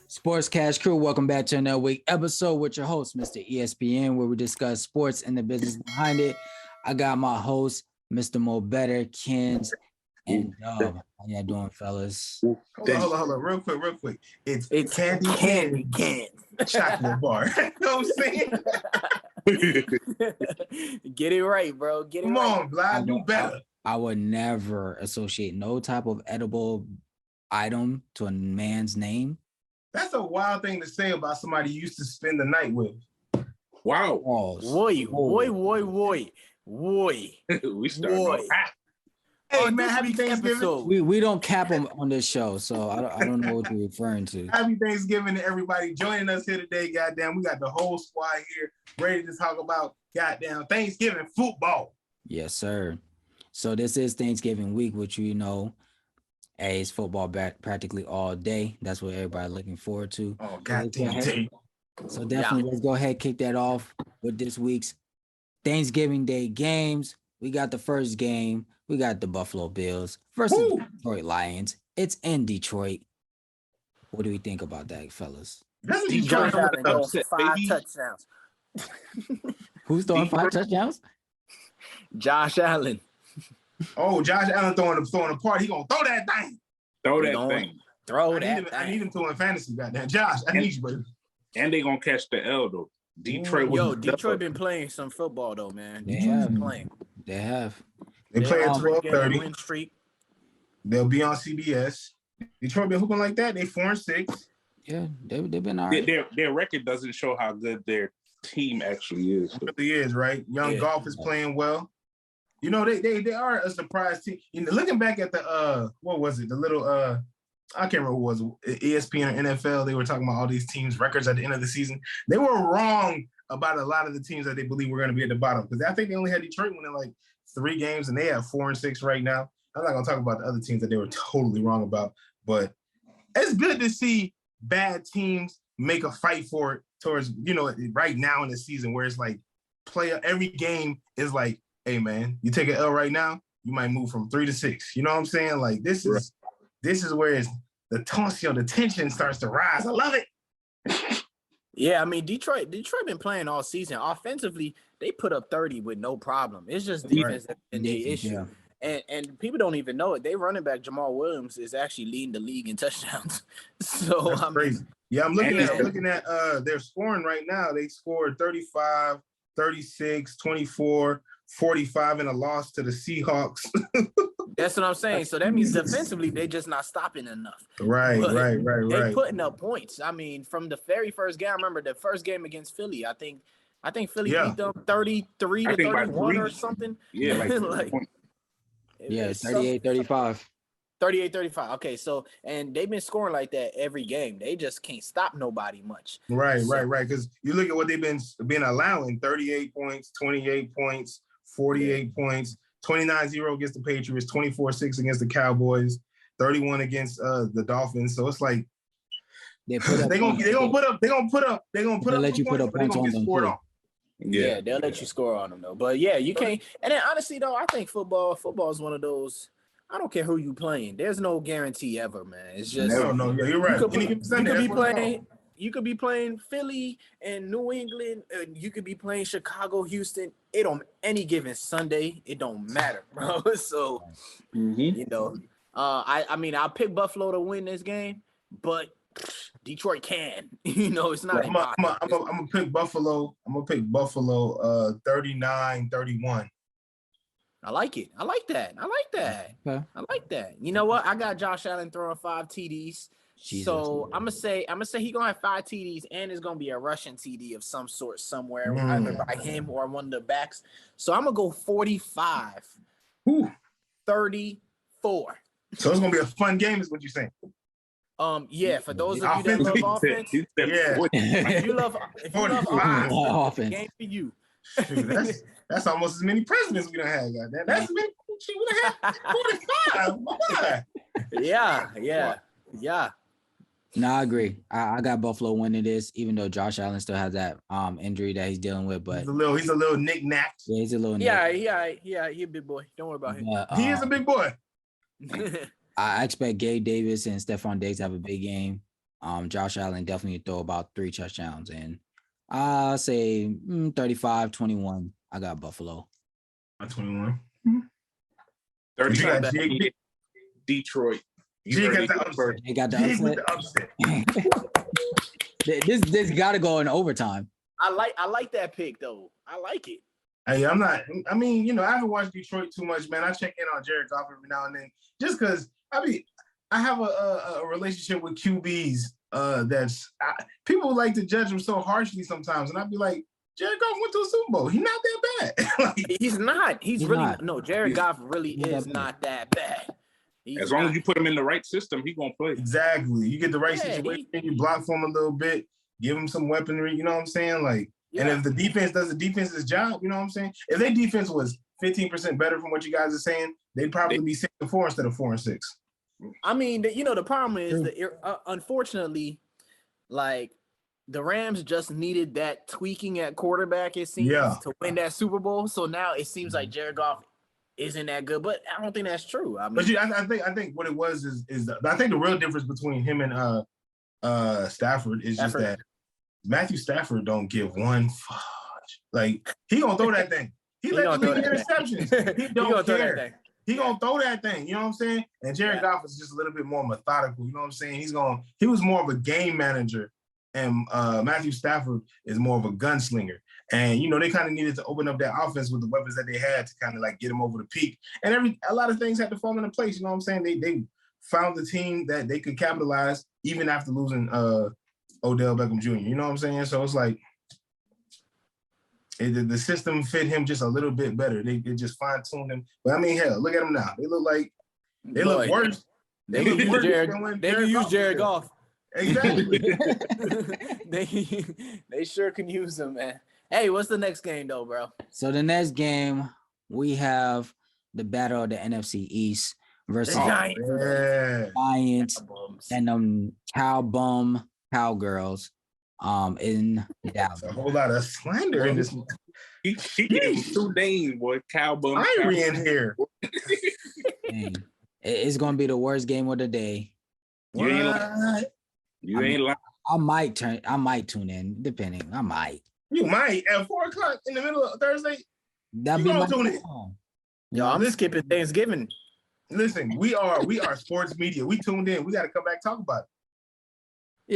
Sports Cash Crew, welcome back to another week episode with your host, Mr. ESPN, where we discuss sports and the business behind it. I got my host, Mr. Mo Better, Kens, and Dub. How y'all doing, fellas? Hold on. Real quick. It's Candy Can chocolate bar. You know what I'm saying? Get it right, bro. Get it Come right. on, Vlad, do better. I would never associate no type of edible item to a man's name. That's a wild thing to say about somebody you used to spend the night with. Wow. Woy. We started off hot. Hey, man, happy Thanksgiving. We don't cap them on this show, so I don't know what you're referring to. Happy Thanksgiving to everybody joining us here today. Goddamn, we got the whole squad here ready to talk about goddamn Thanksgiving football. Yes, sir. So this is Thanksgiving week, which you know, it's football back practically all day. That's what everybody looking forward to. Oh, goddamn. So definitely let's go ahead, kick that off with this week's Thanksgiving Day games. We got the first game. We got the Buffalo Bills versus the Detroit Lions. It's in Detroit. What do we think about that, fellas? Josh Allen throwing 5 touchdowns. Who's throwing 5 touchdowns? Josh Allen. Oh, Josh Allen throwing a party. He gonna throw that thing. I need him to in fantasy. Goddamn, Josh, I need you, baby. And they gonna catch the L though. Detroit been playing some football though, man. They have. They play at 12:30. Win streak. They'll be on CBS. Detroit been hooping like that. They 4-6. Yeah, they've been all right. Their record doesn't show how good their team actually is. It really is, right? Young Golf is playing well. You know, they are a surprise team. You know, looking back at the what was it? The little I can't remember what it was, ESPN or NFL. They were talking about all these teams' records at the end of the season. They were wrong about a lot of the teams that they believe were going to be at the bottom, because I think they only had Detroit winning like 3 games, and they have 4-6 right now. I'm not going to talk about the other teams that they were totally wrong about, but it's good to see bad teams make a fight for it towards, you know, right now in the season where it's like every game is like, hey, man, you take an L right now, you might move from 3 to 6. You know what I'm saying? Like, this is where it's the tension starts to rise. I love it. Yeah, I mean, Detroit been playing all season. Offensively, they put up 30 with no problem. It's just defense that's been the issue. Yeah. And people don't even know it. They running back Jamal Williams is actually leading the league in touchdowns. So that's crazy. Yeah, I'm looking at their scoring right now. They scored 35, 36, 24, 45 in a loss to the Seahawks. That's what I'm saying. So that means defensively, they're just not stopping enough. Right. They're putting up points. I mean, from the very first game, I remember the first game against Philly. I think Philly beat them 33 to 31 or something. Yeah, like 38-35. 38-35. Okay, so and they've been scoring like that every game. They just can't stop nobody much. Right. Because you look at what they've been allowing: 38 points, 28 points, 48 points. 29-0 against the Patriots, 24-6 against the Cowboys, 31 against the Dolphins. So it's like they're gonna let you put up points on them too. Yeah, they'll let you score on them though. But yeah, you can't. And then honestly though, I think football is one of those. I don't care who you playing. There's no guarantee ever, man. It's just no. Yeah, you're right. You could be playing Philly and New England, and you could be playing Chicago, Houston. It on any given Sunday, it don't matter, bro. So, you know, I mean, I'll pick Buffalo to win this game, but Detroit can. You know, it's not. I'm gonna pick Buffalo. I'm gonna pick Buffalo 39-31. I like it. I like that. Okay. I like that. You know what? I got Josh Allen throwing 5 TDs. Jesus. So I'm gonna say he's gonna have 5 TDs, and it's gonna be a rushing TD of some sort somewhere, either by him or one of the backs. So I'm gonna go 45, 34. So it's gonna be a fun game, is what you're saying. Yeah, for those of you that love offense, if you love offense, game for you. Shoot, that's almost as many presidents we don't have. Goddamn. That's many. We don't have 45. Yeah. No, I agree. I got Buffalo winning this, even though Josh Allen still has that injury that he's dealing with. But he's a little knick-knack. Yeah, he's a little Yeah, he's a big boy. Don't worry about him. He is a big boy. I expect Gabe Davis and Stephon Diggs to have a big game. Josh Allen definitely throw about 3 touchdowns, and I'll say 35-21. I got Buffalo. 21. 35. Jig Detroit. got the upset. They got the Jig with upset. the upset. This got to go in overtime. I like that pick though. I like it. Hey, I haven't watched Detroit too much, man. I check in on Jared Goff every now and then, just because I have a relationship with QBs. People like to judge them so harshly sometimes, and I'd be like, Jared Goff went to a Super Bowl. He's not that bad. He's not. He's really not. No. Jared Goff really is not that bad. As long as you put him in the right system, he's gonna play. Exactly. You get the right situation, you block for him a little bit, give him some weaponry. You know what I'm saying? And if the defense does the defense's job, you know what I'm saying? If their defense was 15% better from what you guys are saying, they'd probably be 6-4 instead of 4-6. I mean, the problem is that unfortunately, the Rams just needed that tweaking at quarterback, it seems, to win that Super Bowl. So now it seems like Jared Goff isn't that good, but I don't think that's true. I mean, I think what it was is I think the real difference between him and Stafford is just that Matthew Stafford don't give one fudge. He gonna throw that thing. He let the interceptions. He don't care. He gonna throw that thing. You know what I'm saying? And Jared Goff is just a little bit more methodical. You know what I'm saying? He was more of a game manager, and Matthew Stafford is more of a gunslinger. And they kind of needed to open up that offense with the weapons that they had to kind of get them over the peak. And a lot of things had to fall into place. You know what I'm saying? They found the team that they could capitalize even after losing Odell Beckham Jr. You know what I'm saying? So it's the system fit him just a little bit better. They just fine-tuned him. But I mean, hell, look at them now. They look worse. They use Jared Goff. Exactly. They sure can use him, man. Hey, what's the next game though, bro? So the next game we have the battle of the NFC East versus Giants and Cowgirls in Dallas. A whole lot of slander in this. He gave 2 names, boy. Cowbum. Irie in here. It's gonna be the worst game of the day. You ain't lying. I might tune in, depending. I might. You might at 4:00 in the middle of Thursday. That'd be my tune in. Yo, I'm skipping Thanksgiving. Listen, we are sports media. We tuned in. We got to come back and talk about it.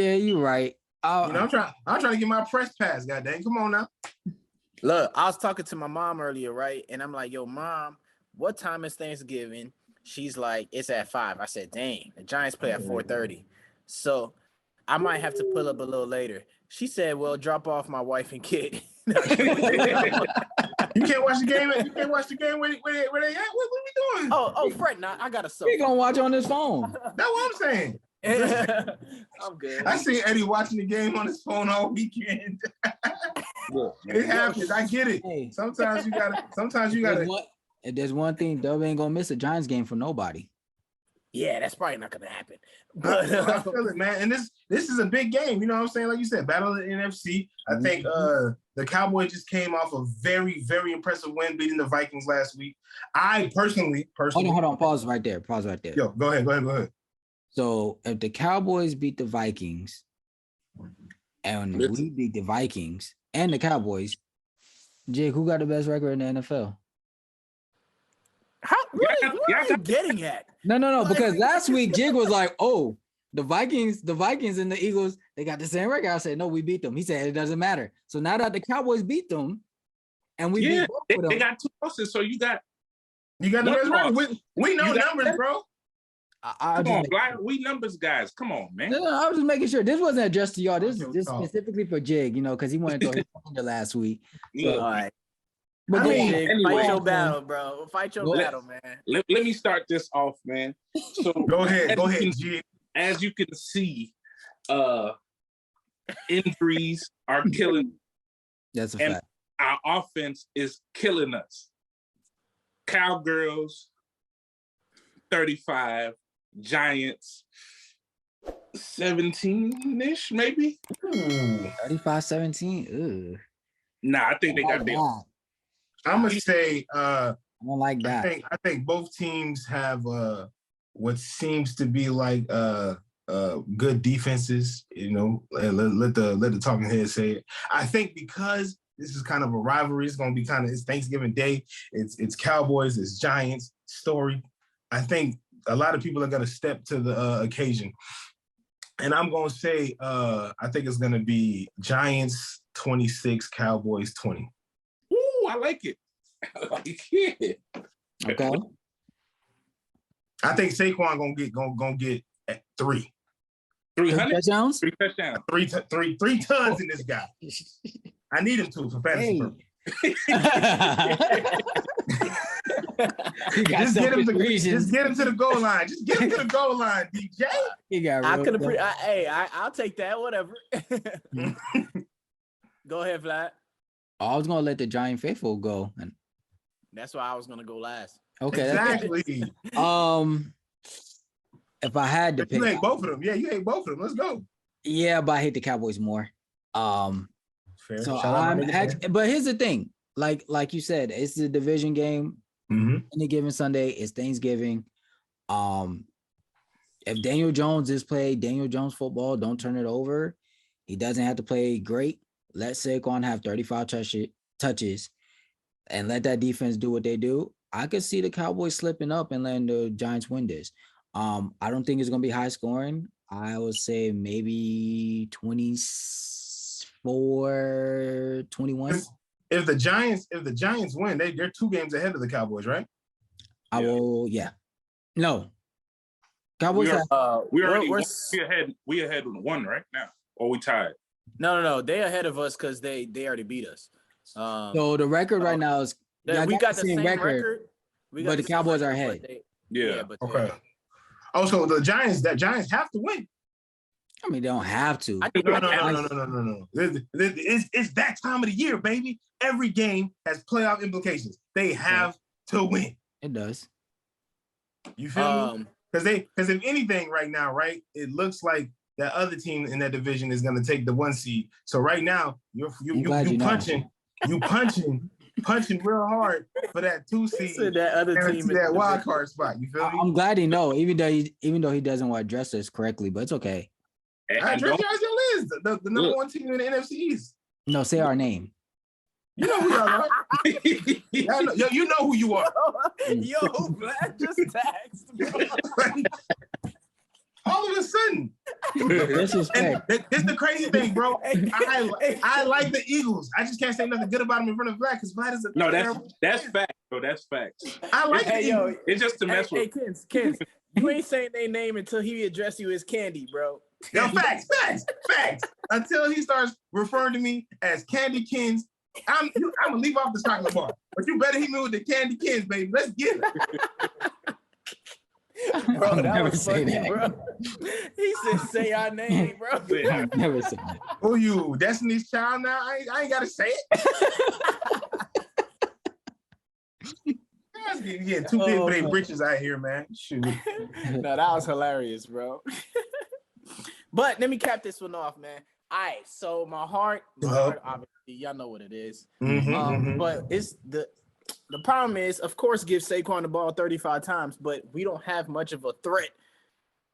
Yeah, you're right. I'm trying to get my press pass. Goddamn, come on now. Look, I was talking to my mom earlier, right? And I'm like, yo, Mom, what time is Thanksgiving? She's like, it's at 5. I said, dang, the Giants play at 4:30. So I might have to pull up a little later. She said, well, drop off my wife and kid. You can't watch the game. You can't watch the game where they at? What are we doing? Oh, Fred, nah, I got a sofa. He gonna watch on his phone. That's what I'm saying. I'm good. I see Eddie watching the game on his phone all weekend. It happens. I get it. Hey. Sometimes you gotta. If there's one thing, Dub ain't gonna miss a Giants game for nobody. Yeah, that's probably not gonna happen. But I feel it, man. And this is a big game. You know what I'm saying? Like you said, battle of the NFC. I think the Cowboys just came off a very, very impressive win beating the Vikings last week. I personally. Hold on. Pause right there. Yo, go ahead. So if the Cowboys beat the Vikings and we beat the Vikings and the Cowboys, Jake, who got the best record in the NFL? What are you getting at? No, because last week Jig was like, oh, the Vikings and the Eagles, they got the same record. I said, no, we beat them. He said, it doesn't matter. So now that the Cowboys beat them and we beat both of them. They got 2 losses, so you got the best record. We know numbers, bro. Come on, we numbers guys. Come on, man. No, I was just making sure. This wasn't just to y'all. This is specifically for Jig, because he wanted to throw his under last week. So, all right. But fight your battle, bro. Fight your battle, man. Let me start this off, man. So go ahead, G. As you can see, injuries are killing. That's a fact. Our offense is killing us. Cowgirls, 35. Giants, 17-ish, maybe. 35-17. Nah, I think they got their. I'm gonna say I don't like that. I think both teams have what seems to be like good defenses. You know, let the talking head say it. I think because this is kind of a rivalry, it's Thanksgiving Day. It's Cowboys, it's Giants story. I think a lot of people are going to step to the occasion. And I'm going to say, I think it's going to be Giants 26, Cowboys 20. Ooh, I like it. I like it. Okay. I think Saquon gonna get 3. 300 touchdowns. 3 touchdowns. 3 tons in this guy. I need him to for fantasy purposes. Just get him to the goal line. Just get him to the goal line, DJ. I'll take that. Whatever. Go ahead, Vlad. I was gonna let the Giant faithful go, and that's why I was gonna go last. Okay, exactly. If I had to pick, you hate both of them. Yeah, you hate both of them. Let's go. Yeah, but I hate the Cowboys more. Fair. So but here's the thing. Like you said, it's the division game. Any given Sunday, it's Thanksgiving. If Daniel Jones is played Daniel Jones football, don't turn it over. He doesn't have to play great. Let Saquon have 35 touches and let that defense do what they do. I could see the Cowboys slipping up and letting the Giants win this. I don't think it's going to be high scoring. I would say maybe 24-21. If the Giants win, they're 2 games ahead of the Cowboys, right? Yeah. No. Cowboys we ahead with 1 right now. Or we tied? No. They ahead of us because they already beat us. So the record right now is we got the same record. But the Cowboys are ahead. Okay. Also, the Giants have to win. I mean, they don't have to. No. It's that time of the year, baby. Every game has playoff implications. They have to win. It does. You feel me? Because if anything right now, right, it looks like that other team in that division is going to take the 1 seed. So right now, you punching real hard for that 2 seed. That other team, that wild card spot. You feel me? I'm glad he know, even though he doesn't want to address this correctly, but it's okay. Drake still is the number 1 team in the NFC East. No, say our name. You know who y'all are. You know who you are. Yo, Vlad just taxed, bro. All of a sudden. Disrespect. This the crazy thing, bro. I like the Eagles. I just can't say nothing good about them in front of Vlad because Vlad is that's fact, bro. That's facts. I like the Eagles. It's just to mess with. Hey, Kens, you ain't saying their name until he address you as Candy, bro. No, facts. Until he starts referring to me as Candy Kins, I'm gonna leave off the chocolate bar. But you better hit me with the Candy Kins, baby. Let's get it. Bro, that was funny, bro. He said, "Say our name, bro." I've never said that. Who you, Destiny's Child? Now I ain't gotta say it. You getting too big for their britches out here, man. Shoot. No, that was hilarious, bro. But let me cap this one off, man. All right, so my heart, obviously, y'all know what it is. But it's the problem is, of course, give Saquon the ball 35 times, but we don't have much of a threat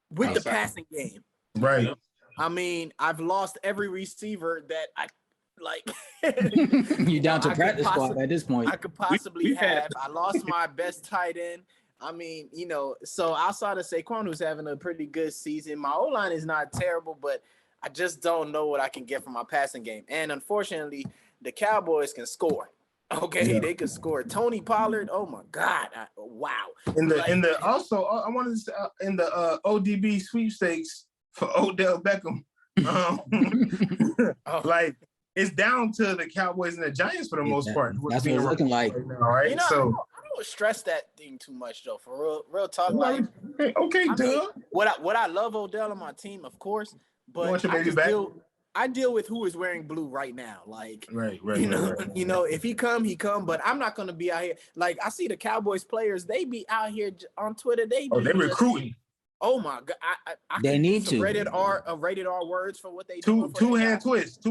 with the passing game. Right. I mean, I've lost every receiver that I like. You down to practice squad at this point. I could possibly have. I lost my best tight end. I mean, so outside of Saquon, who's having a pretty good season, my O-line is not terrible, but I just don't know what I can get from my passing game. And unfortunately, the Cowboys can score. Okay, they can score. Tony Pollard, oh my God, wow. In the ODB sweepstakes for Odell Beckham, like it's down to the Cowboys and the Giants for the most part. That's what it's looking like. Right now, right? I don't stress that thing too much though. For real talk. Like, okay, duh. What I love Odell on my team, of course, but I deal with who is wearing blue right now. Like, right. If he come, but I'm not gonna be out here. Like, I see the Cowboys players, they be out here on Twitter. They recruiting. Oh my God! They need to rated R words for what they do. Two hand twist.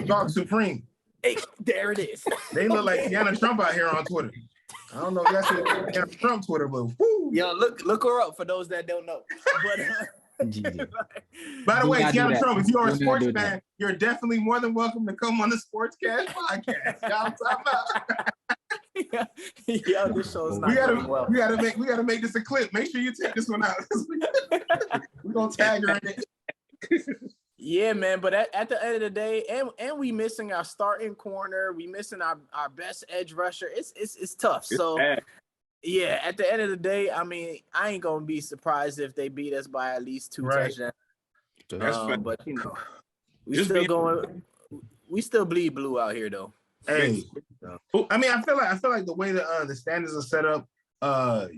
Dog Supreme. Hey, there it is. They look like Tiana Trump out here on Twitter. I don't know if that's it. Trump Twitter, but woo. Yo, look her up for those that don't know. But by the way, Tiana Trump, if you're a sports fan, you're definitely more than welcome to come on the SportsCast podcast. Y'all talking about? Yeah, this show's not we gotta make this a clip. Make sure you take this one out. We're gonna tag her in it. Yeah, man. But at the end of the day, and we missing our starting corner, we missing our best edge rusher. It's tough. Yeah, at the end of the day, I mean, I ain't gonna be surprised if they beat us by at least 2 touchdowns. But we still bleed blue out here though. Hey, I mean, I feel like the way the standings are set up,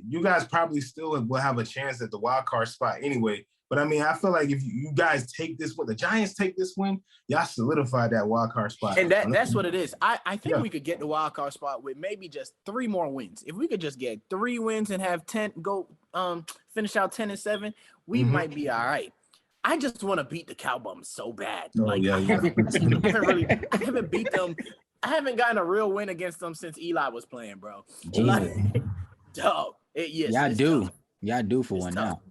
you guys probably still will have a chance at the wild card spot anyway. But I mean, I feel like if you guys take this win, the Giants take this win, y'all solidify that wild card spot. And that's what it is. I think we could get the wild card spot with maybe just 3 more wins. If we could just get 3 wins and have 10 finish out 10-7, we might be all right. I just want to beat the Cowboys so bad. I haven't beat them. I haven't gotten a real win against them since Eli was playing, bro. Y'all do for one now.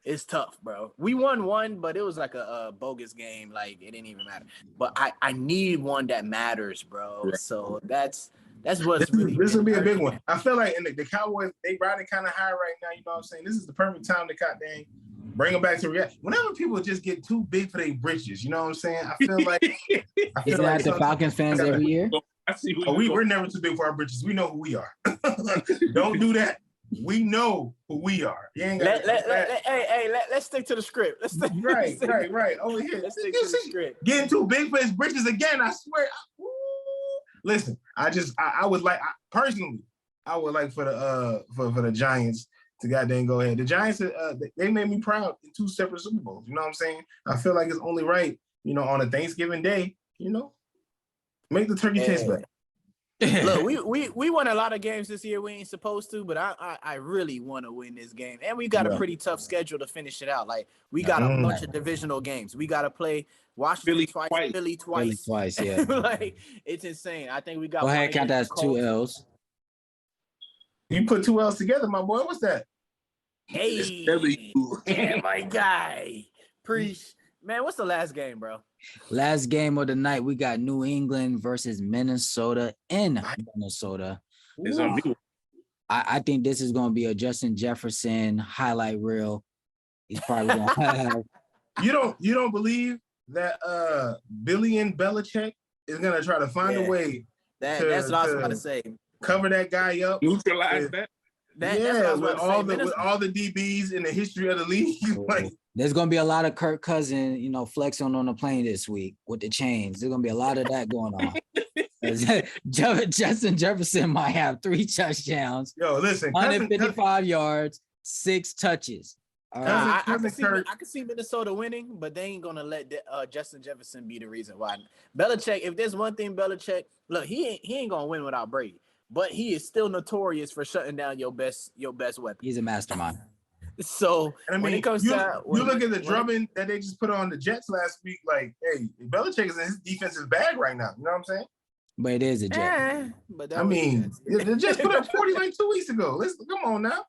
It's tough, bro. We won one, but it was like a bogus game. Like, it didn't even matter. But I need one that matters, bro. Right. So that's what's really this will be a big one. I feel like the Cowboys, they riding kind of high right now. You know what I'm saying? This is the perfect time to goddamn bring them back to reality. Whenever people just get too big for their britches, you know what I'm saying? I feel like isn't that the Falcons fans every year? We're never too big for our britches. We know who we are. Don't do that. We know who we are. You ain't got let's stick to the script. Let's stick right. Over here. Let's stick to the script. Getting too big for his britches again, I swear. Listen, I would like personally, I would like for the Giants to goddamn go ahead. The Giants, they made me proud in 2 separate Super Bowls. You know what I'm saying? I feel like it's only right, on a Thanksgiving day, make the turkey taste better. Look, we won a lot of games this year we ain't supposed to, but I really want to win this game. And we got a pretty tough schedule to finish it out. Like, we got a bunch of divisional games. We got to play Washington twice, Philly twice. Yeah. Like, it's insane. I think we got go ahead, count that as 2 L's. You put 2 L's together, my boy. What's that? Hey, yeah, my guy. Preach. Man, what's the last game, bro? Last game of the night, we got New England versus Minnesota in Minnesota. I think this is going to be a Justin Jefferson highlight reel. He's probably going to have. You don't believe that Billy and Belichick is going to try to find a way that's what I was about to say. Cover that guy up. Neutralize that. With all the DBs in the history of the league. Like, there's gonna be a lot of Kirk Cousins, flexing on the plane this week with the chains. There's gonna be a lot of that going on. Justin Jefferson might have 3 touchdowns. Yo, listen, 155 yards, 6 touches. I can see Minnesota winning, but they ain't gonna let Justin Jefferson be the reason why. Belichick, if there's one thing Belichick, look, he ain't gonna win without Brady. But he is still notorious for shutting down your best weapon. He's a mastermind. So when it comes to you look at the drubbing that they just put on the Jets last week, like, hey, Belichick is in his defensive bag right now. You know what I'm saying? But it is a Jet. But the Jets put up 40 like 2 weeks ago. Come on now.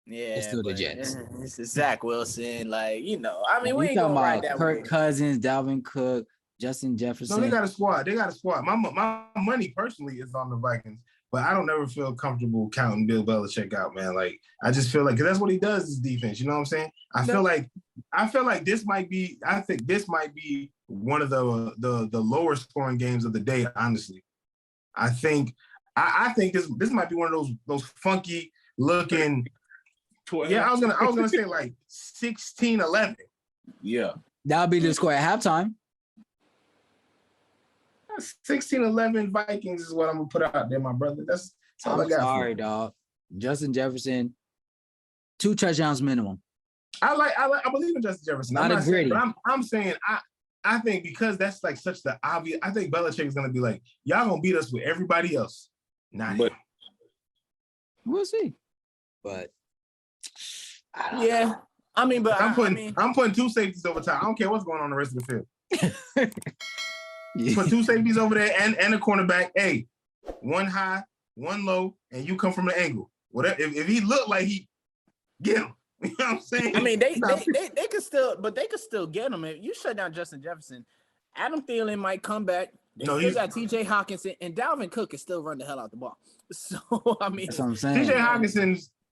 Yeah, it's still the Jets. It's Zach Wilson, like, we ain't talking about Kirk Cousins, Dalvin Cook, Justin Jefferson. No, they got a squad. My money personally is on the Vikings. But I don't ever feel comfortable counting Bill Belichick out, man. Like, I just feel like, because that's what he does is defense. You know what I'm saying? I feel like this might be. I think this might be one of the lower scoring games of the day. Honestly, I think this might be one of those funky looking. Yeah, I was gonna say like 16-11. Yeah, that'll be the score at halftime. 16-11 Vikings is what I'm gonna put out there, my brother. That's all I got. Sorry, dog. Justin Jefferson, 2 touchdowns minimum. I believe in Justin Jefferson. Not a gritty. But I'm saying I think because that's like such the obvious. I think Belichick is gonna be like, y'all gonna beat us with everybody else. Not him. We'll see. But I'm putting 2 safeties over time. I don't care what's going on the rest of the field. Put 2 safeties over there and a cornerback. Hey, 1 high, one low, and you come from the angle. Whatever. If he looked like he get him, you know what I'm saying? I mean, they could still, but they could still get him. If you shut down Justin Jefferson, Adam Thielen might come back. They still got T.J. Hawkinson, and Dalvin Cook can still run the hell out the ball. So I mean, that's what I'm saying.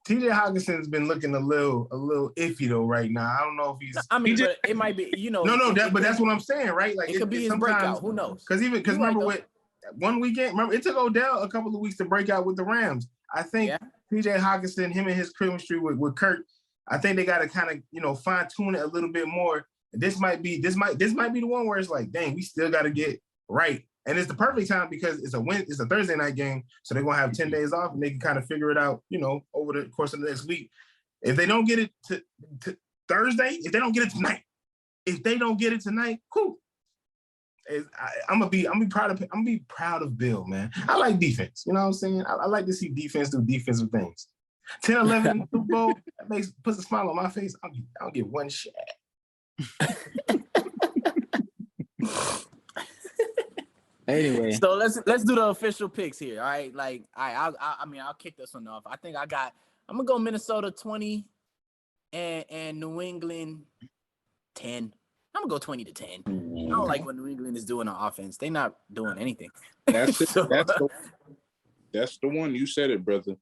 T.J. Hawkinson's been looking a little iffy though right now. I don't know if he's. I mean, but it might be, No, but that's what I'm saying, right? Like it could be his breakout. Who knows? Because remember what one weekend, it took Odell a couple of weeks to break out with the Rams. I think T.J. Hawkinson, him and his chemistry with Kirk, I think they got to kind of fine tune it a little bit more. This might be the one where it's like, dang, we still got to get right. And it's the perfect time because it's a Thursday night game, so they're gonna have 10 days off and they can kind of figure it out, over the course of the next week. If they don't get it to Thursday, if they don't get it tonight, cool. I'm gonna be proud of Bill, man. I like defense. You know what I'm saying? I like to see defense do defensive things. 10-11 in the Super Bowl, that puts a smile on my face. I'll give one shot. Anyway, so let's do the official picks here. All right, I'll kick this one off. I'm gonna go Minnesota 20 and New England 10. I'm gonna go 20-10. I don't like what New England is doing on offense. They're not doing anything. That's the one. You said it, brother.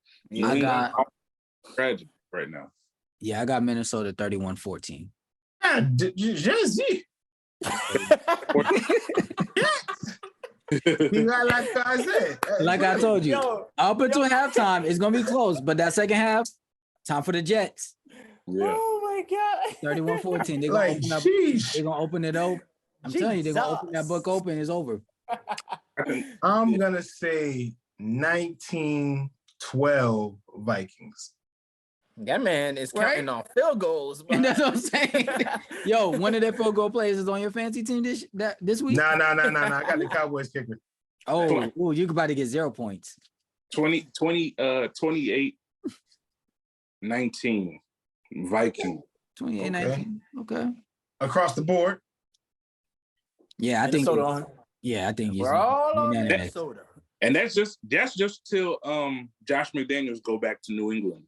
I got tragic right now. Yeah, I got Minnesota 31-14. Jay-Z. Like I told you, up until halftime, it's gonna be close. But that second half, time for the Jets. Yeah. Oh my God. 31-14. They're gonna open it up. I'm telling you, they're gonna open that book open. It's over. I'm gonna say 19-12 Vikings. That man is counting on field goals. That's what I'm saying. Yo, one of their field goal players is on your fantasy team this week? No. I got the Cowboys kicker. Oh, you could about to get 0 points. 28-19 Vikings. 28-19. Okay. Across the board. Yeah, I think. We're all on Minnesota. And that's just till Josh McDaniels go back to New England.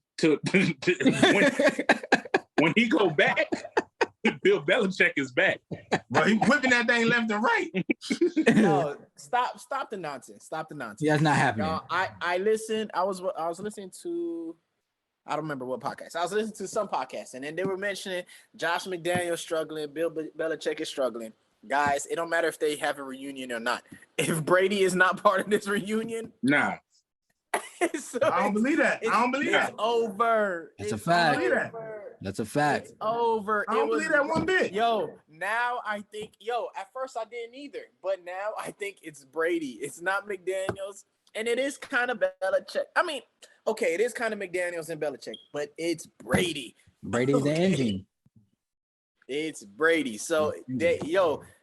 When he go back, Bill Belichick is back. Well, he whipping that thing left and right. No, stop the nonsense. Stop the nonsense. Yeah, that's not happening. I listened. I was listening to, I don't remember what podcast. I was listening to some podcast, and then they were mentioning Josh McDaniels struggling, Bill Belichick is struggling. Guys, it don't matter if they have a reunion or not. If Brady is not part of this reunion, nah. So I don't believe that. It's over. That's a fact. That's a fact. It's over. I don't believe that one bit. Now I think, at first I didn't either, but now I think it's Brady. It's not McDaniels, and it is kind of Belichick. I mean, okay, it is kind of McDaniels and Belichick, but it's Brady. Brady's the engine. It's Brady. So, when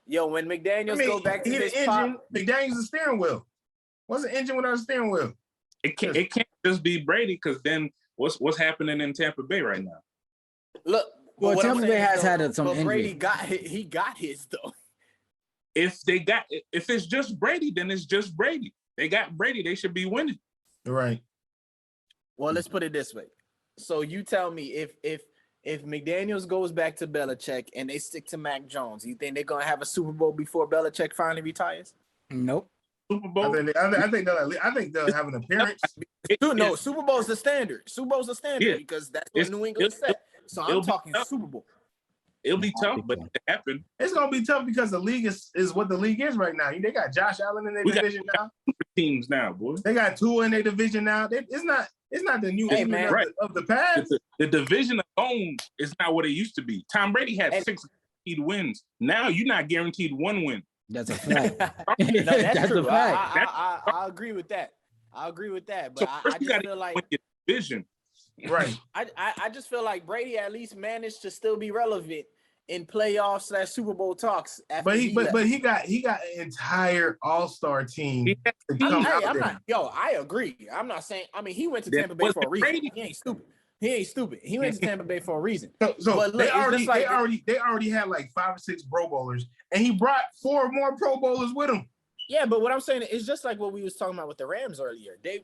McDaniels go back to his engine, McDaniels is a steering wheel. What's an engine without a steering wheel? It can't just be Brady, because then what's happening in Tampa Bay right now? Look, well, Tampa Bay has had some injury. Brady got his though. If it's just Brady, then it's just Brady. They got Brady. They should be winning. Right. Well, let's put it this way. So you tell me if McDaniels goes back to Belichick and they stick to Mac Jones, you think they're gonna have a Super Bowl before Belichick finally retires? Nope. Super Bowl. I think they'll have an appearance. No, Super Bowl's the standard. Super Bowl's the standard because that's what New England said. So I'm talking Super Bowl. It'll be tough, but it happened. It's gonna be tough because the league is what the league is right now. They got Josh Allen in their division now. Teams now, boy. They got Tua in their division now. It's not the New England of the past. The division alone is not what it used to be. Tom Brady had 6 guaranteed wins. Now you're not guaranteed 1 win. That's a fact. That's true. a fact. I agree with that. But I just feel like division. Right. I just feel like Brady at least managed to still be relevant in playoffs / Super Bowl talks. But he got an entire all-star team. I agree. I'm not saying. I mean, he went to Tampa Bay for a reason. Brady, he ain't stupid. He went to Tampa Bay for a reason. So look, they already had like 5 or 6 Pro Bowlers, and he brought 4 more Pro Bowlers with him. Yeah, but what I'm saying is just like what we was talking about with the Rams earlier. They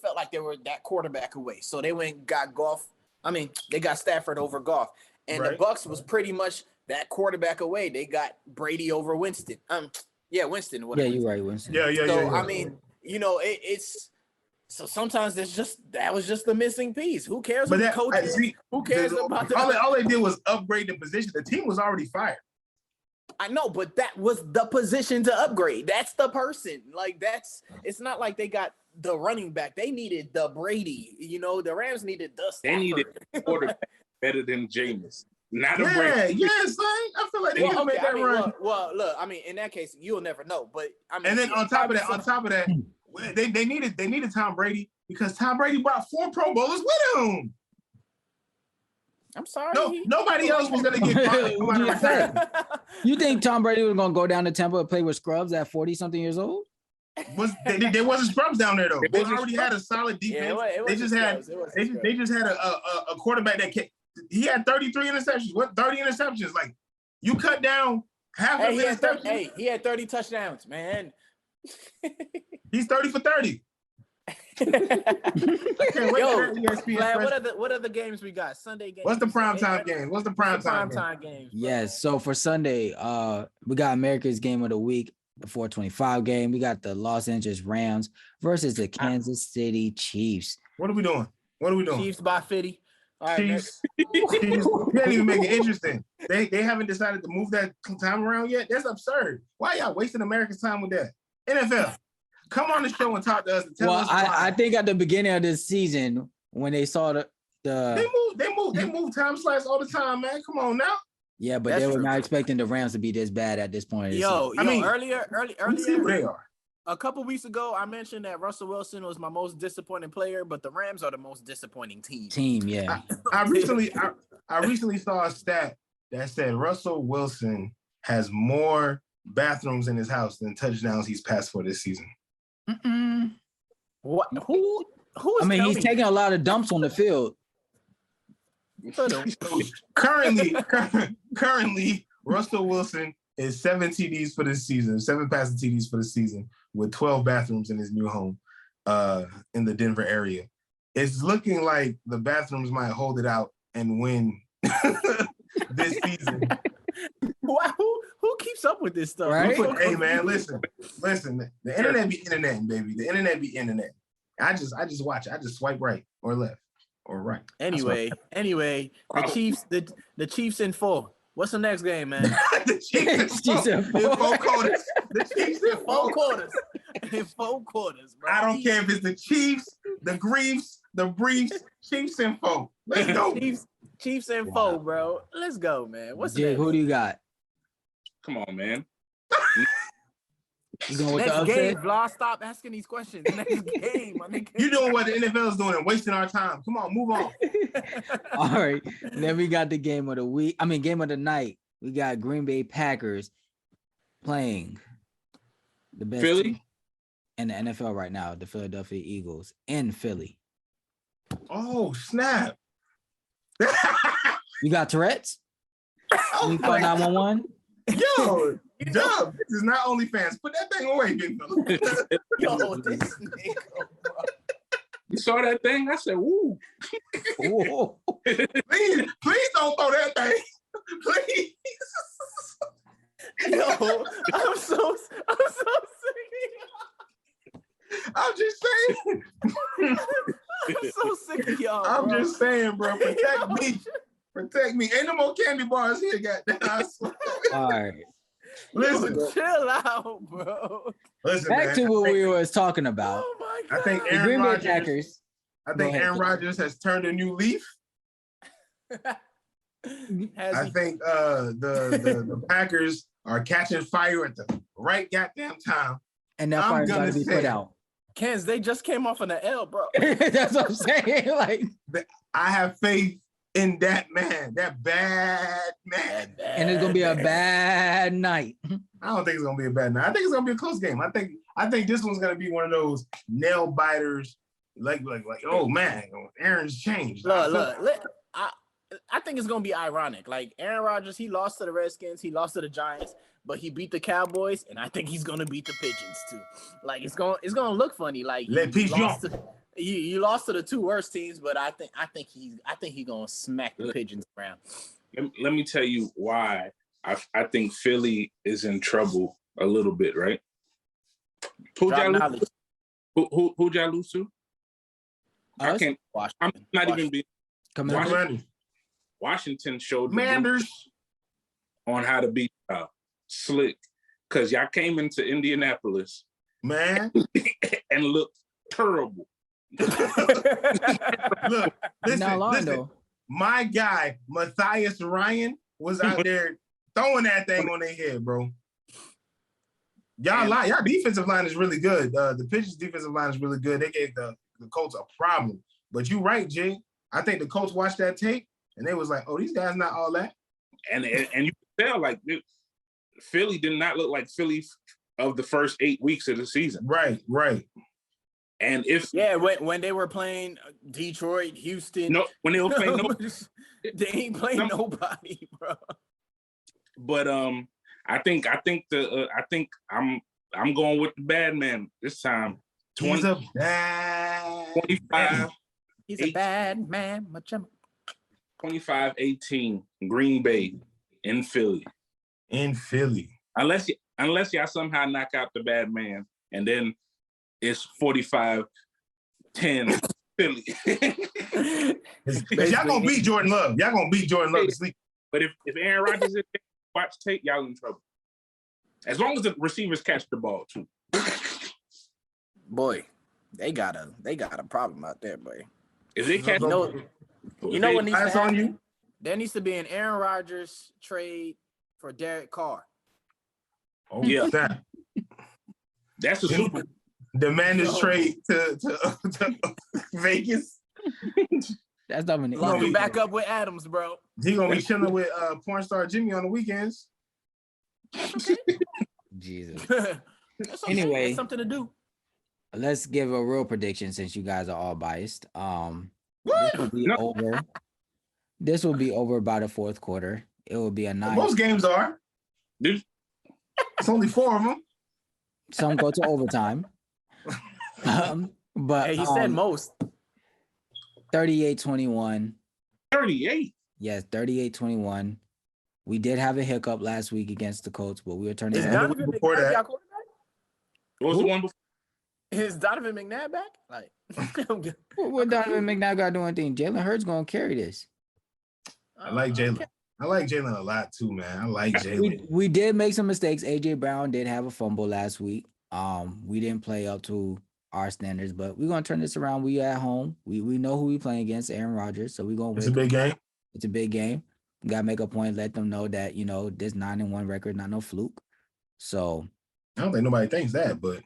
felt like they were that quarterback away, so they went and got Goff. I mean, they got Stafford over Goff, and the Bucs was pretty much that quarterback away. They got Brady over Winston. Winston. Yeah, you're right, Winston. Yeah. So I mean, it's so sometimes that was just the missing piece. Who cares? But who cares about all they did was upgrade the position. The team was already fired. I know, but that was the position to upgrade. That's the person. Like it's not like they got the running back. They needed the Brady. The Rams needed the Stafford. They needed a quarterback better than Jameis. Not a Brady. Yeah, son. I feel like they can make that run. Well, look, I mean, in that case, you'll never know. But I mean, and then on top of that, they needed Tom Brady because Tom Brady brought 4 Pro Bowlers with him. I'm sorry. No, nobody else was gonna get fired. You think Tom Brady was gonna go down to Tampa and play with scrubs at 40-something years old? There wasn't scrubs down there though. They already had a solid defense. They just had a quarterback that he had 33 interceptions. What 30 interceptions? Like you cut down half of interceptions. He had 30 touchdowns, man. He's 30 for 30. What are the games we got? Sunday games. What's the primetime game? What's the primetime game? Yes. So for Sunday, we got America's game of the week, the 425 game. We got the Los Angeles Rams versus the Kansas City Chiefs. What are we doing? Chiefs by 50. All right, Chiefs. You can't even make it interesting. They haven't decided to move that time around yet. That's absurd. Why y'all wasting America's time with that? NFL. Come on the show and talk to us and tell us why. I think at the beginning of this season, when they saw the they move time slice all the time, man. Come on now. Yeah, but they were not expecting the Rams to be this bad at this point. Earlier, see who they are. A couple weeks ago, I mentioned that Russell Wilson was my most disappointing player, but the Rams are the most disappointing team. Yeah. I recently saw a stat that said Russell Wilson has more bathrooms in his house than touchdowns he's passed for this season. What? Who? I mean, he's taking a lot of dumps on the field. Currently, Russell Wilson is 7 TDs for this season, 7 passing TDs for the season, with 12 bathrooms in his new home, in the Denver area. It's looking like the bathrooms might hold it out and win this season. Wow, who keeps up with this stuff? Right? Hey man, listen. The internet be internet, baby. The internet be internet. I just watch it. I just swipe right or left or right. Anyway, the Chiefs in 4. What's the next game, man? The Chiefs in 4 quarters. The Chiefs in 4 quarters. In 4 quarters, bro. I don't care if it's the Chiefs, the Griefs, the Briefs. Chiefs in 4. Let's go. Chiefs in 4, bro. Let's go, man. What's Jay, who do you got? Come on, man. You going with next the game, Vlog. Stop asking these questions. Next game, my nigga. You doing what the NFL is doing and wasting our time. Come on, move on. All right. Then we got the game of the week. Game of the night. We got Green Bay Packers playing the best Philly team in the NFL right now, the Philadelphia Eagles in Philly. Oh, snap. You got Tourette's? You call 911? Yo, Dub, this is not OnlyFans. Put that thing away, big fella. Yo, this nigga, bro. You saw that thing? I said, woo. Please don't throw that thing. Please. Yo, I'm so sick. I'm just saying. I'm so sick of y'all. I'm just saying, bro. Protect me. Protect me. Ain't no more candy bars here, goddamn. All right. Listen. Chill out, bro. Listen, back to what we was talking about. Oh my God. I think Aaron Rodgers has turned a new leaf. I think the Packers are catching fire at the right goddamn time. And that fire's gonna be put out. Kens, they just came off on the L, bro. That's what I'm saying. Like, I have faith in that man, that bad man. And it's gonna be a bad night. I don't think it's gonna be a bad night. I think it's gonna be a close game. I think this one's gonna be one of those nail biters. Like, oh man, Aaron's changed. Look. I think it's gonna be ironic. Like Aaron Rodgers, he lost to the Redskins, he lost to the Giants, but he beat the Cowboys, and I think he's gonna beat the Pigeons too. Like it's gonna look funny. Like you lost to the two worst teams, but I think he's gonna smack the Pigeons around. Let me tell you why I think Philly is in trouble a little bit, right? Who'd y'all lose to? I can't. I'm not even being. Washington showed Commanders on how to beat slick, because y'all came into Indianapolis, man, and looked terrible. Look, listen. My guy Matthias Ryan was out there throwing that thing on their head, bro. Y'all defensive line is really good. The Pigeons defensive line is really good. They gave the Colts a problem. But you're right, Jay. I think the Colts watched that tape and they was like, "Oh, these guys not all that." And you can tell, like, Philly did not look like Philly of the first 8 weeks of the season. Right. And when they were playing Detroit, Houston, when they were playing, they ain't playing nobody, bro. But I think I'm going with the bad man this time. 25. He's a bad man. 25-18, Green Bay in Philly. Unless y'all somehow knock out the bad man, and then it's 45-10 Philly. Y'all gonna beat Jordan Love. Y'all gonna beat Jordan Love this week. But if Aaron Rodgers is there, watch tape, y'all in trouble. As long as the receivers catch the ball too. Boy, they got a problem out there, boy. If they catch, you know what needs to happen? There needs to be an Aaron Rodgers trade for Derek Carr. Oh yeah, that's a super. The man is trade to Vegas. That's not gonna lock him back up with Adams, bro. He gonna be chilling with porn star Jimmy on the weekends. Okay. Jesus. That's okay. Anyway, it's something to do. Let's give a real prediction since you guys are all biased. This will be over. This will be over by the fourth quarter. It will be a 9. Most games are. It's only 4 of them. Some go to overtime. But hey, he said most. 38-21. 38. Yes, 38-21. We did have a hiccup last week against the Colts, but we were turning it around. Before that. What was the one before? Is Donovan McNabb back? Like, what Donovan McNabb got to do anything? Jalen Hurts gonna carry this. I like Jalen. Okay. I like Jalen a lot too, man. I like Jalen. We did make some mistakes. AJ Brown did have a fumble last week. We didn't play up to our standards, but we're gonna turn this around. We at home. We know who we playing against, Aaron Rodgers. So we're gonna win. It's a big game. It's a big game. We gotta make a point, let them know that this 9-1 record, not no fluke. So I don't think nobody thinks that, but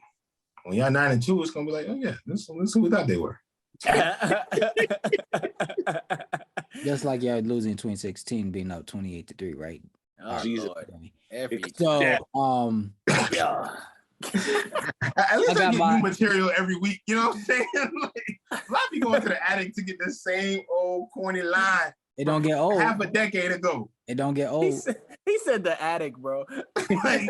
when y'all 9-2, it's gonna be like, oh yeah, this who we thought they were. Just like y'all losing in 2016, being up 28-3, right? Oh, Jesus. Lord. So at least I get new material every week. You know what I'm saying? Like, a lot of people going to the attic to get the same old corny line. It don't get old. Half a decade ago. It don't get old. He said the attic, bro. Like,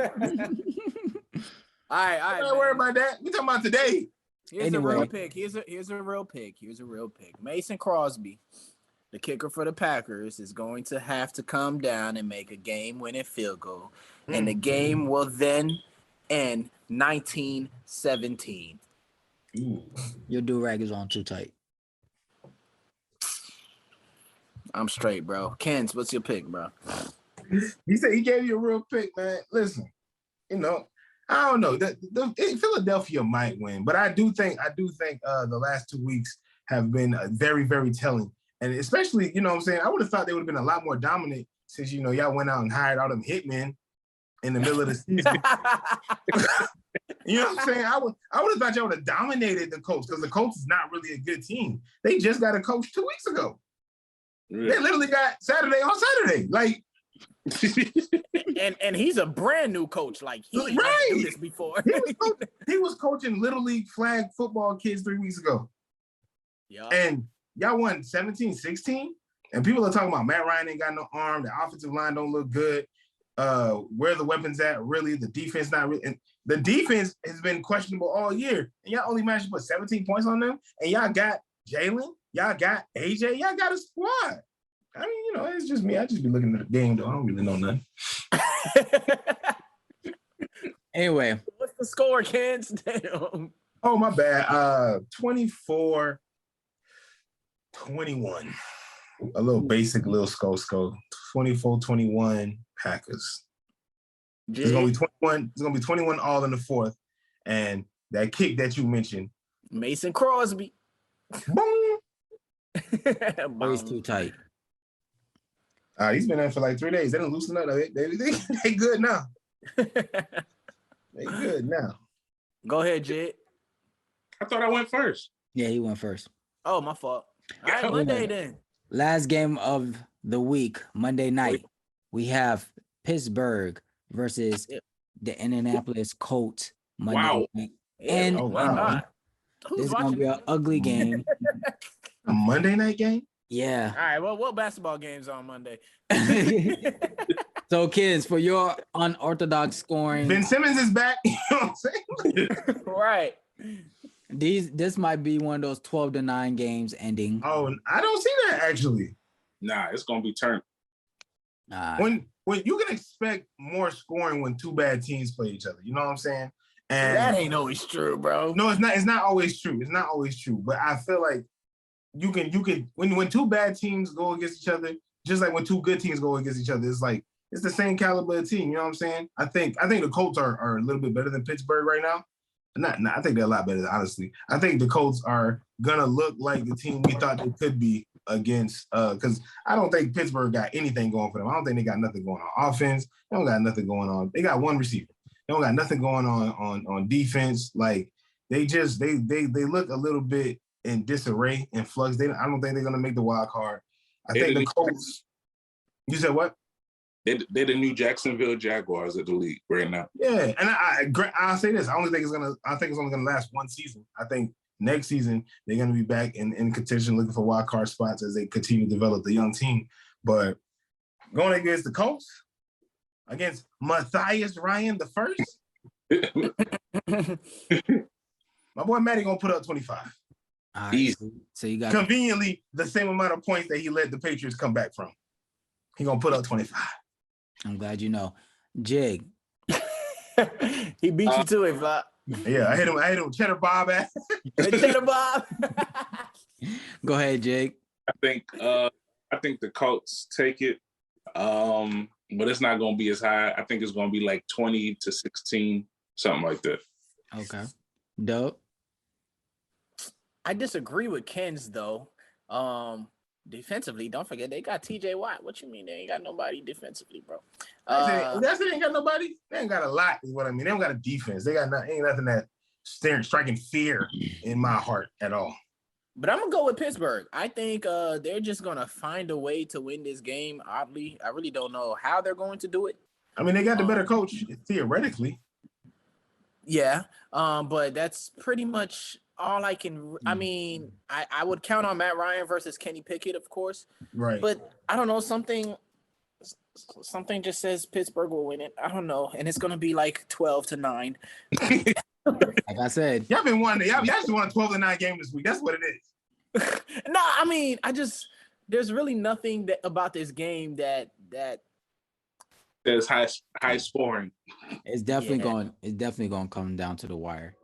all right. Don't worry about that. We talking about today. Here's a real pick. Here's a real pick. Mason Crosby, the kicker for the Packers, is going to have to come down and make a game-winning field goal, and the game will then end 19-17. Your do-rag is on too tight. I'm straight, bro. Kens, what's your pick, bro? He said he gave you a real pick, man. Listen, I don't know. Philadelphia might win, but I do think the last 2 weeks have been very, very telling. And especially, what I'm saying, I would have thought they would have been a lot more dominant since, y'all went out and hired all them hitmen in the middle of the season. You know what I'm saying? I would have thought y'all would have dominated the Colts because the Colts is not really a good team. They just got a coach 2 weeks ago. Really? They literally got Saturday on Saturday. Like, and he's a brand new coach. Like, he didn't do this before. He was coaching Little League flag football kids 3 weeks ago. Yeah. And y'all won 17-16, And people are talking about Matt Ryan ain't got no arm. The offensive line don't look good. Where the weapons at? Really, the defense not really. And the defense has been questionable all year. And y'all only managed to put 17 points on them. And y'all got Jalen. Y'all got AJ. Y'all got a squad. I mean, it's just me. I just be looking at the game, though. I don't really know nothing. Anyway. What's the score, Kens? Damn. Oh, my bad. 24-21. A little basic little score. 24-21 Packers. It's gonna be 21. It's gonna be 21 all in the fourth. And that kick that you mentioned. Mason Crosby. Boom. He's too tight. He's been there for like 3 days. They don't loosen up. They good now. They good now. Go ahead, Jed. I thought I went first. Yeah, he went first. Oh, my fault. All right, Monday then. Last game of the week, Monday night, we have Pittsburgh versus the Indianapolis Colts. Monday night. And this is going to be an ugly game. A Monday night game? Yeah. All right, well, what basketball games on Monday? So, kids, for your unorthodox scoring. Ben Simmons is back. You know what I'm saying? Right. This might be one of those 12-9 games ending. Oh, I don't see that actually. Nah, it's gonna be turned. When you can expect more scoring when two bad teams play each other. You know what I'm saying? And that ain't always true, bro. No, it's not. It's not always true. It's not always true. But I feel like you can when two bad teams go against each other, just like when two good teams go against each other, it's like it's the same caliber of team. You know what I'm saying? I think the Colts are a little bit better than Pittsburgh right now. I think they're a lot better, honestly. I think the Colts are gonna look like the team we thought they could be against. Because I don't think Pittsburgh got anything going for them. I don't think they got nothing going on offense. They don't got nothing going on. They got one receiver. They don't got nothing going on defense. Like they look a little bit in disarray and flux. I don't think they're gonna make the wild card. I think the Colts. You said what? They're the new Jacksonville Jaguars of the league right now. Yeah, and I'll say this. I think it's only gonna last one season. I think next season they're gonna be back in contention, looking for wild card spots as they continue to develop the young team. But going against the Colts, against Matthias Ryan the first, my boy Matty gonna put up 25. Right, so you got conveniently the same amount of points that he let the Patriots come back from. He gonna put up 25. I'm glad you know. Jig. He beat you to it, Bob. Yeah, I hit him Cheddar Bob ass. Cheddar Bob. Go ahead, Jig. I think the Colts take it. But it's not gonna be as high. I think it's gonna be like 20-16, something like that. Okay. Dope. I disagree with Ken's though. Defensively, don't forget they got TJ Watt. What you mean they ain't got nobody defensively, bro? That's it. Ain't got nobody. They ain't got a lot. Is what I mean. They don't got a defense. They got ain't nothing that striking fear in my heart at all. But I'm gonna go with Pittsburgh. I think they're just gonna find a way to win this game. Oddly, I really don't know how they're going to do it. I mean, they got the better coach theoretically. Yeah, but that's pretty much all I can. I mean, I would count on Matt Ryan versus Kenny Pickett, of course. Right. But I don't know, something just says Pittsburgh will win it. I don't know, and it's gonna be like 12-9. Like I said, y'all been wanting. Y'all just won a 12-9 game this week. That's what it is. No, I mean, there's really nothing about this game that there's high scoring. It's definitely going to come down to the wire.